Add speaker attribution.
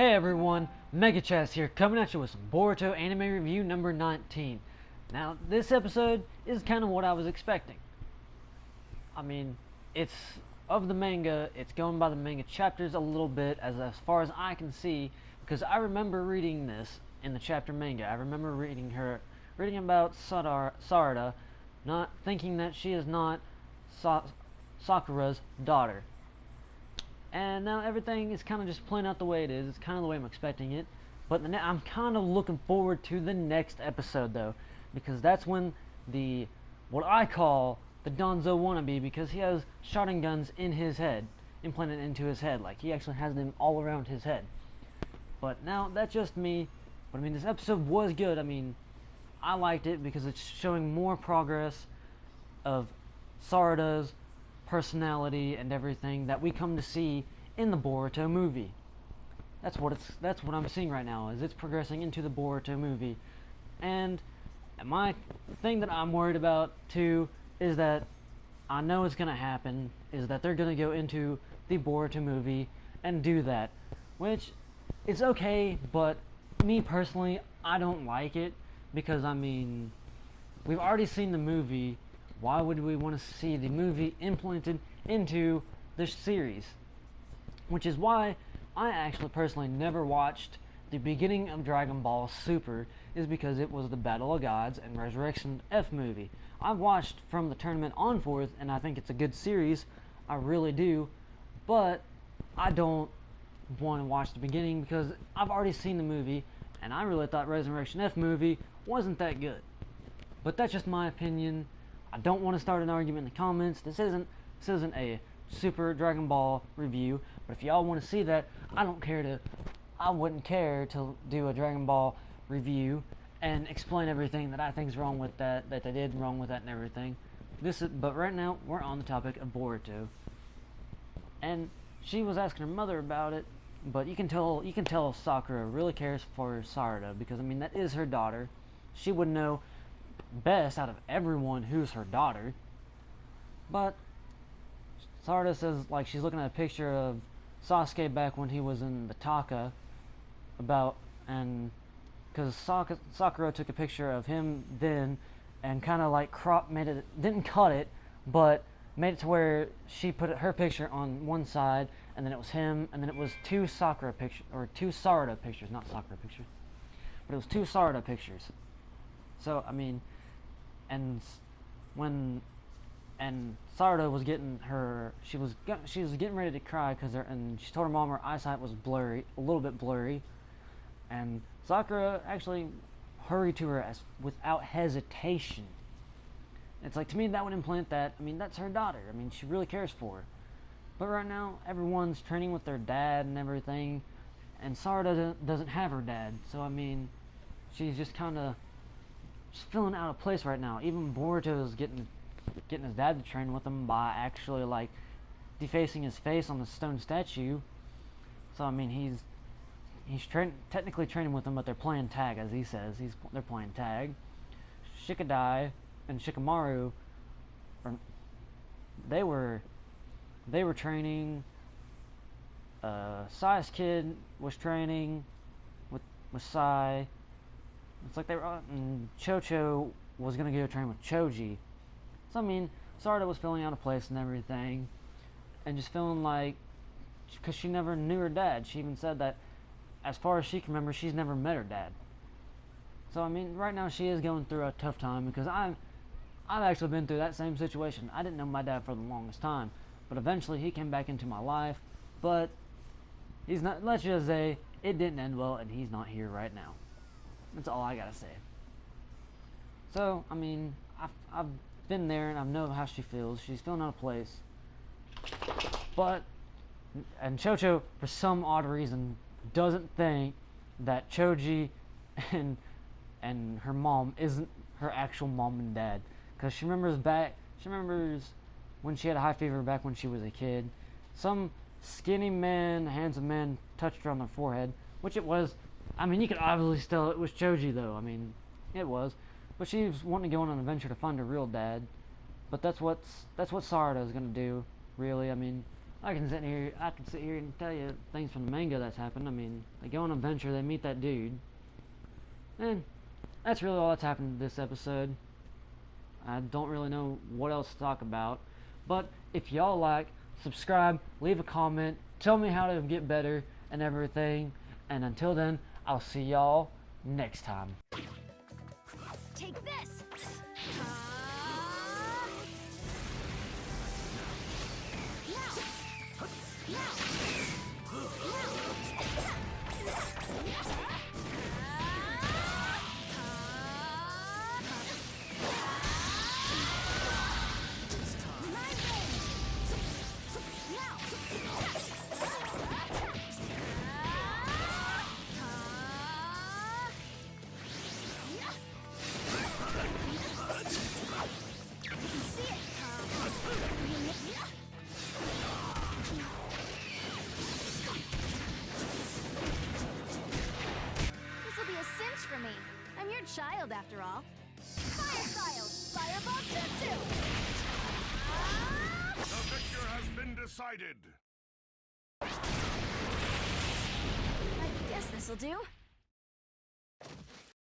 Speaker 1: Hey everyone, MegaChess here, coming at you with some Boruto anime review number 19. Now, this episode is kind of what I was expecting. I mean, it's of the manga, it's going by the manga chapters a little bit, as far as I can see, because I remember reading this in the chapter manga. I remember reading about Sarada, not thinking that she is not Sakura's daughter. And now everything is kind of just playing out the way it is. It's kind of the way I'm expecting it. But I'm kind of looking forward to the next episode, though, because that's when what I call the Donzo wannabe, because he has shotgun guns in his head, implanted into his head. Like, he actually has them all around his head. But now, that's just me. But, I mean, this episode was good. I mean, I liked it because it's showing more progress of Sarada's personality and everything that we come to see in the Boruto movie. That's what I'm seeing right now, is it's progressing into the Boruto movie. And my thing that I'm worried about too is that I know it's gonna happen, is that they're gonna go into the Boruto movie and do that, which is okay, but me personally, I don't like it, because I mean, we've already seen the movie. Why would we want to see the movie implemented into the series? Which is why I actually personally never watched the beginning of Dragon Ball Super, is because it was the Battle of Gods and Resurrection F movie. I've watched from the tournament on forth, and I think it's a good series. I really do. But I don't want to watch the beginning because I've already seen the movie, and I really thought Resurrection F movie wasn't that good. But that's just my opinion. I don't want to start an argument in the comments. This isn't a Super Dragon Ball review, but if y'all want to see that, I wouldn't care to do a Dragon Ball review and explain everything that I think is wrong with that they did wrong with that and everything. But right now we're on the topic of Boruto, and she was asking her mother about it, but you can tell Sakura really cares for Sarada, because I mean, that is her daughter. She would know best out of everyone who's her daughter. But Sarada says, like, she's looking at a picture of Sasuke back when he was in the Taka, because Sakura took a picture of him then and kind of like didn't cut it, but made it to where she put her picture on one side, and then it was him, and then it was two Sarada pictures, not Sakura pictures, but it was two Sarada pictures. So I mean, and Sarada was she was getting ready to cry and she told her mom her eyesight was blurry, a little bit blurry, and Sakura actually hurried to her without hesitation. It's like, to me, that would implant that, I mean, that's her daughter. I mean, she really cares for her. But right now, everyone's training with their dad and everything, and Sarada doesn't have her dad, so I mean, she's just kind of feeling out of place right now. Even Boruto is getting his dad to train with him by actually, like, defacing his face on the stone statue. So I mean, he's technically training with him, but they're playing tag, as he says. They're playing tag. Shikadai and Shikamaru, they were training. Sai's kid was training with Sai. It's like and Chocho was gonna go train with Choji. So I mean, Sarada was feeling out of place and everything, and just feeling like, because she never knew her dad. She even said that, as far as she can remember, she's never met her dad. So I mean, right now she is going through a tough time, because I've actually been through that same situation. I didn't know my dad for the longest time, but eventually he came back into my life. But he's not. Let's just say it didn't end well, and he's not here right now. That's all I gotta say. So I mean, I've been there, and I know how she feels. She's feeling out of place. And Chocho, for some odd reason, doesn't think that Choji and her mom isn't her actual mom and dad, because she remembers when she had a high fever back when she was a kid. Some skinny man, handsome man, touched her on the forehead, which it was. I mean, you could obviously tell it was Choji, though. I mean, it was. But she was wanting to go on an adventure to find her real dad. But that's what Sarada is gonna do, really. I mean, I can sit here and tell you things from the manga that's happened. I mean, they go on an adventure, they meet that dude, and that's really all that's happened this episode. I don't really know what else to talk about, but if y'all like, subscribe, leave a comment, tell me how to get better and everything, and until then, I'll see y'all next time.
Speaker 2: Take this! For me. I'm your child, after all. Fire style! Fireball jutsu!
Speaker 3: The victor has been decided.
Speaker 2: I guess this'll do.